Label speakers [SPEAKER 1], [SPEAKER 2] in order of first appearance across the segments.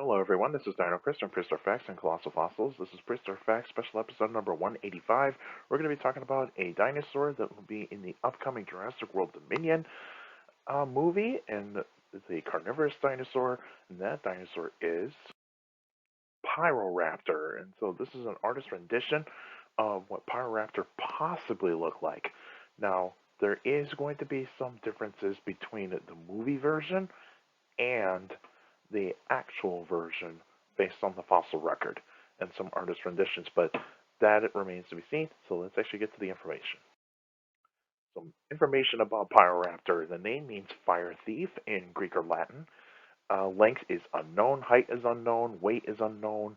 [SPEAKER 1] Hello everyone, this is Dino Chris from Prehistoric Facts and Colossal Fossils. This is Prehistoric Facts special episode number 185. We're going to be talking about a dinosaur that will be in the upcoming Jurassic World Dominion movie, and it's a carnivorous dinosaur, and that dinosaur is Pyroraptor. And so this is an artist rendition of what Pyroraptor possibly looked like. Now, there is going to be some differences between the movie version and the actual version based on the fossil record and some artist renditions, but that it remains to be seen. So let's actually get to the information. Some information about Pyroraptor. The name means fire thief in Greek or Latin. Length is unknown, height is unknown, weight is unknown.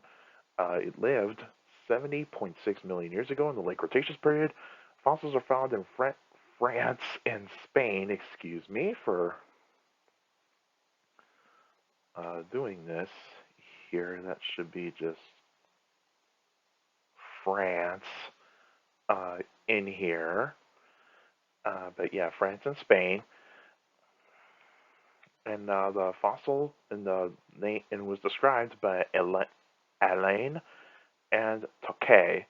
[SPEAKER 1] It lived 70.6 million years ago in the late Cretaceous period. Fossils are found in France and Spain. Excuse me for doing this here. That should be just France in here. But yeah, France and Spain. And the fossil in the name and was described by Alain and Tokay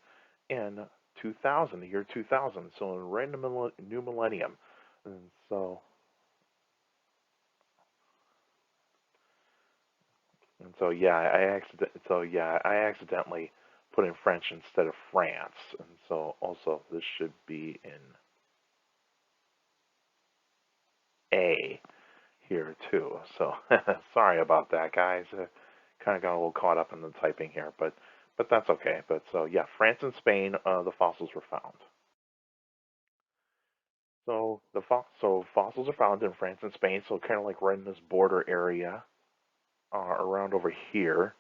[SPEAKER 1] in 2000, the year 2000. So right in the new millennium. And so I accidentally put in French instead of France, and so also this should be in A here too. So sorry about that, guys. Kind of got a little caught up in the typing here, but that's okay. But so yeah, France and Spain, the fossils were found. So fossils are found in France and Spain, so kind of like right in this border area around over here.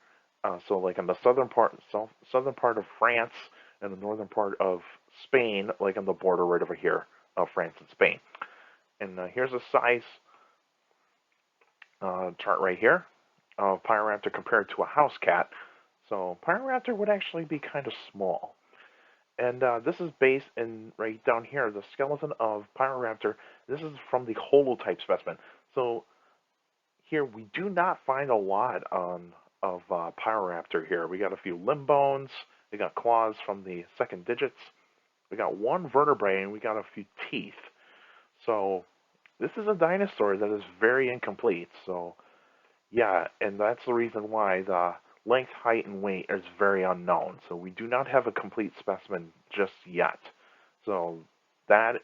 [SPEAKER 1] So like in the southern part of France and the northern part of Spain, like on the border right over here of France and Spain. And here's a size chart right here of Pyroraptor compared to a house cat. So Pyroraptor would actually be kind of small. And this is based in right down here, the skeleton of Pyroraptor. This is from the holotype specimen. So here we do not find a lot of Pyroraptor here. We got a few limb bones. We got claws from the second digits. We got one vertebrae, and we got a few teeth. So this is a dinosaur that is very incomplete. So yeah, and that's the reason why the length, height, and weight is very unknown. So we do not have a complete specimen just yet. So that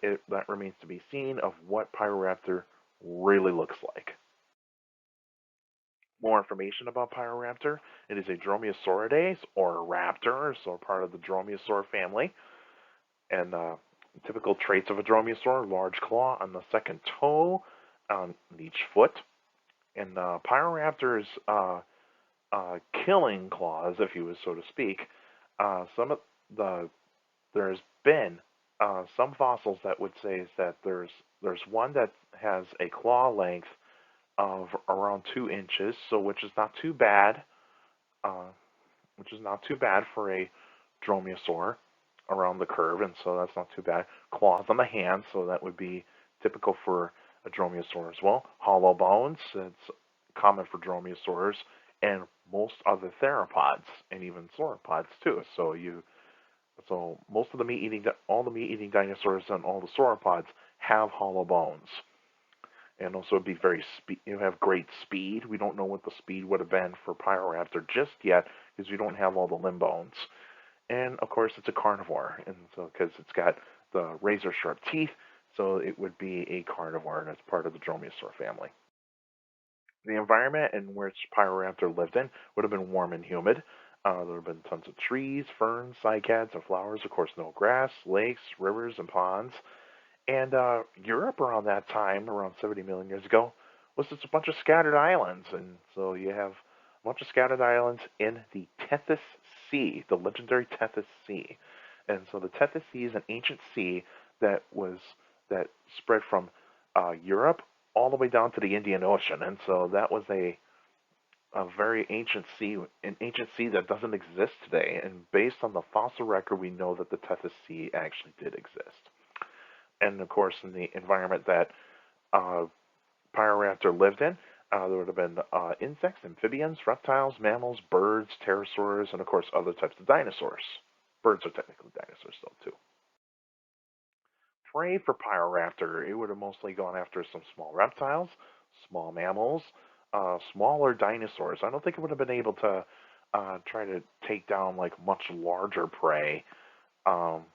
[SPEAKER 1] remains to be seen of what Pyroraptor really looks like. More information about Pyroraptor. It is a dromaeosauridae or a raptor, so part of the dromaeosaur family. And typical traits of a dromaeosaur: large claw on the second toe, on each foot. And Pyroraptor's killing claws, if you would so to speak, there's been some fossils that would say that there's one that has a claw length of around 2 inches, so which is not too bad. For a dromaeosaur around the curve, and so that's not too bad. Claws on the hand, so that would be typical for a dromaeosaur as well. Hollow bones, it's common for dromaeosaurs and most other theropods and even sauropods too. So most of all the meat-eating dinosaurs and all the sauropods have hollow bones. And also it'd be have great speed. We don't know what the speed would have been for Pyroraptor just yet because we don't have all the limb bones. And of course it's a carnivore, and so because it's got the razor sharp teeth, so it would be a carnivore and it's part of the dromaeosaur family. The environment in which Pyroraptor lived in would have been warm and humid. There would have been tons of trees, ferns, cycads, and flowers. Of course, no grass, lakes, rivers, and ponds. And Europe around that time, around 70 million years ago, was just a bunch of scattered islands. And so you have a bunch of scattered islands in the Tethys Sea, the legendary Tethys Sea. And so the Tethys Sea is an ancient sea that spread from Europe all the way down to the Indian Ocean. And so that was a very ancient sea, an ancient sea that doesn't exist today. And based on the fossil record, we know that the Tethys Sea actually did exist. And of course, in the environment that Pyroraptor lived in, There would have been insects, amphibians, reptiles, mammals, birds, pterosaurs, and of course other types of dinosaurs. Birds are technically dinosaurs still too. Prey for Pyroraptor, it would have mostly gone after some small reptiles, small mammals, smaller dinosaurs. I don't think it would have been able to try to take down like much larger prey, um,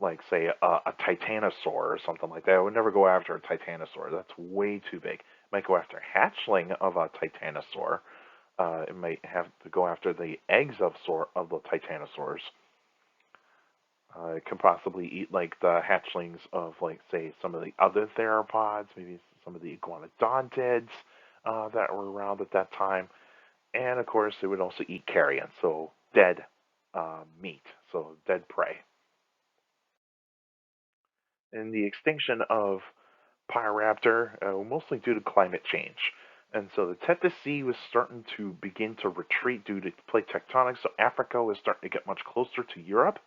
[SPEAKER 1] like say a titanosaur or something like that. I would never go after a titanosaur. That's way too big. It might go after a hatchling of a titanosaur. It might have to go after the eggs of the titanosaurs. It can possibly eat like the hatchlings of like say some of the other theropods, maybe some of the iguanodontids that were around at that time, and of course it would also eat carrion, so dead meat, so dead prey. And the extinction of Pyroraptor, mostly due to climate change. And so the Tethys was starting to begin to retreat due to plate tectonics. So Africa was starting to get much closer to Europe,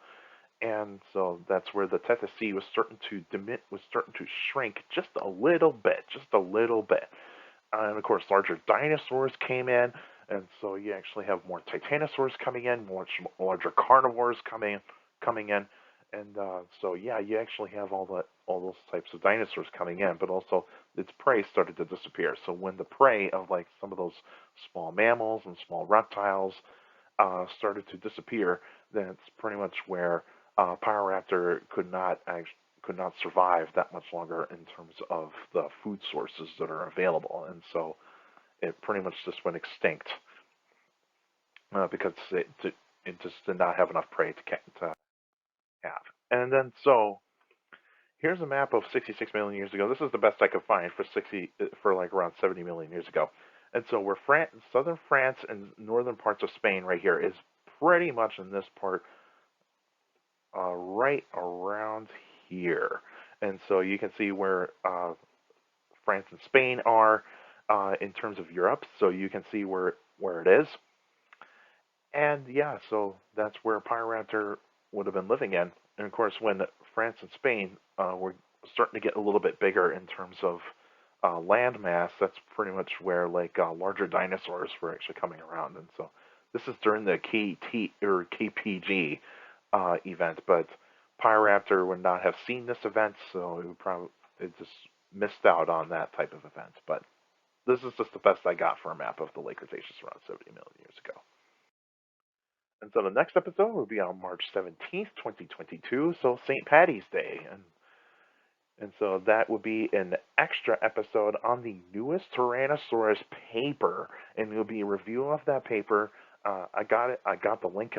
[SPEAKER 1] and so that's where the Tethys was starting to shrink just a little bit, just a little bit. And of course, larger dinosaurs came in, and so you actually have more titanosaurs coming in, more larger carnivores coming in, and so yeah, you actually have all those types of dinosaurs coming in, but also its prey started to disappear. So when the prey of like some of those small mammals and small reptiles started to disappear, then it's pretty much where Pyroraptor could not survive that much longer in terms of the food sources that are available, and so it pretty much just went extinct because it just did not have enough prey to have. And then so here's a map of 66 million years ago. This is the best I could find for like around 70 million years ago. And so where southern France and northern parts of Spain right here is pretty much in this part right around here. And so you can see where France and Spain are in terms of Europe. So you can see where it is. And yeah, so that's where Pyroraptor would have been living in. And of course, when France and Spain were starting to get a little bit bigger in terms of land mass, that's pretty much where like larger dinosaurs were actually coming around. And so this is during the KPG event, but Pyroraptor would not have seen this event, so it just missed out on that type of event. But this is just the best I got for a map of the Lake Cretaceous around 70 million years ago. And so the next episode will be on March 17th, 2022, so St. Patty's Day. And so that will be an extra episode on the newest Tyrannosaurus paper, and it'll be a review of that paper. I got it. I got the link.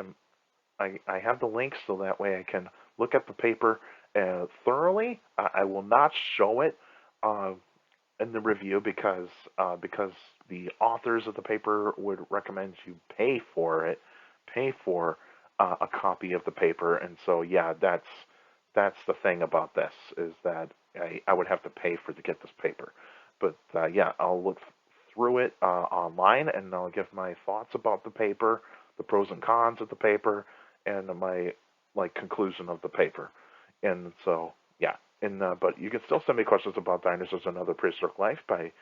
[SPEAKER 1] I have the link so that way I can look at the paper thoroughly. I will not show it in the review because the authors of the paper would recommend you pay for a copy of the paper, and so yeah, that's the thing about this is that I would have to pay to get this paper. But yeah, I'll look through it online and I'll give my thoughts about the paper, the pros and cons of the paper, and my like conclusion of the paper. And so yeah, and but you can still send me questions about dinosaurs and other prehistoric life by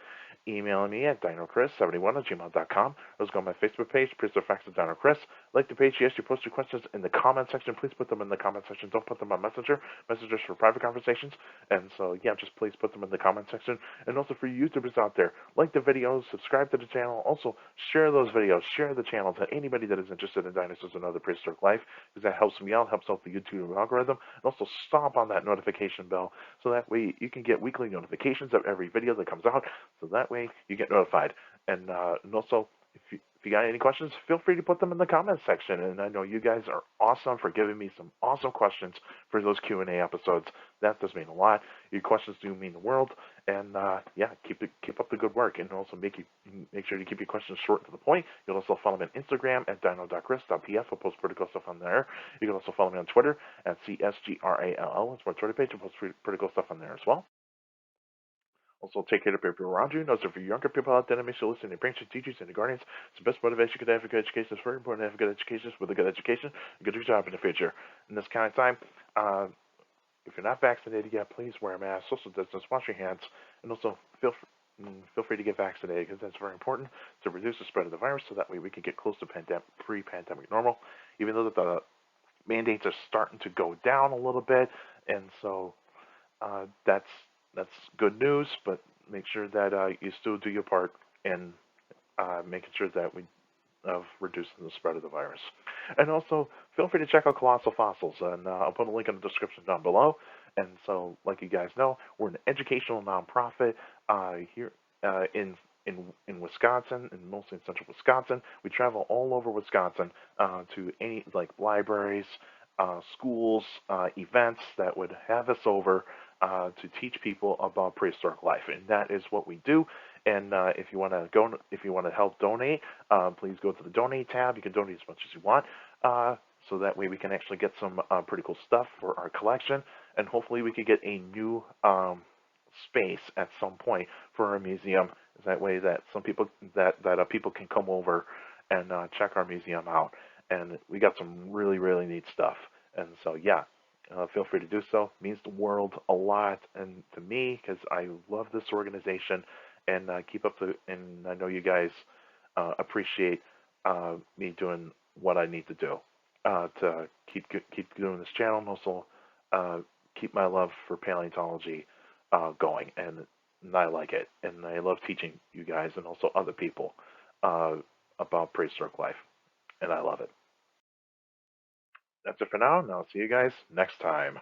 [SPEAKER 1] emailing me at dinocris71@gmail.com. Let's go on my Facebook page, Prehistoric Facts of Dino Chris. Like the page, yes, you post your questions in the comment section. Please put them in the comment section. Don't put them on Messenger. Messengers for private conversations. And so, yeah, just please put them in the comment section. And also for YouTubers out there, like the videos, subscribe to the channel. Also, share those videos. Share the channel to anybody that is interested in dinosaurs and other prehistoric life, because that helps me out, helps out the YouTube algorithm. And also, stomp on that notification bell so that way you can get weekly notifications of every video that comes out. So that way you get notified. And also, if you got any questions, feel free to put them in the comments section. And I know you guys are awesome for giving me some awesome questions for those Q&A episodes. That does mean a lot. Your questions do mean the world. And yeah, keep up the good work. And also make sure to keep your questions short and to the point. You'll also follow me on Instagram at dino.chris.pf. I'll post pretty cool stuff on there. You can also follow me on Twitter at CSGRALL. It's my Twitter page. I'll post pretty cool stuff on there as well. Also, take care of people around you. Also, for younger people out there, make sure to listen to your parents, your teachers, and your guardians. It's the best motivation you could have for good education. It's very important to have a good education. With a good education, a good job in the future. In this kind of time, if you're not vaccinated yet, please wear a mask, social distance, wash your hands, and also feel free to get vaccinated because that's very important to reduce the spread of the virus so that way we can get close to pre-pandemic normal, even though the mandates are starting to go down a little bit. And so that's good news, but make sure that you still do your part in making sure that we of reducing the spread of the virus. And also, feel free to check out Colossal Fossils, and I'll put a link in the description down below. And so, like you guys know, we're an educational nonprofit here in Wisconsin, and mostly in central Wisconsin. We travel all over Wisconsin to any like libraries, schools, events that would have us over to teach people about prehistoric life, and that is what we do. And if you want to go, if you want to help donate, please go to the donate tab. You can donate as much as you want, so that way we can actually get some pretty cool stuff for our collection, and hopefully we could get a new space at some point for our museum. That way that some people that people can come over and check our museum out. And we got some really neat stuff. And so yeah, feel free to do so. It means the world a lot and to me because I love this organization and keep up the. And I know you guys appreciate me doing what I need to do to keep doing this channel and also keep my love for paleontology going. And I like it, and I love teaching you guys and also other people about prehistoric life, and I love it. That's it for now, and I'll see you guys next time.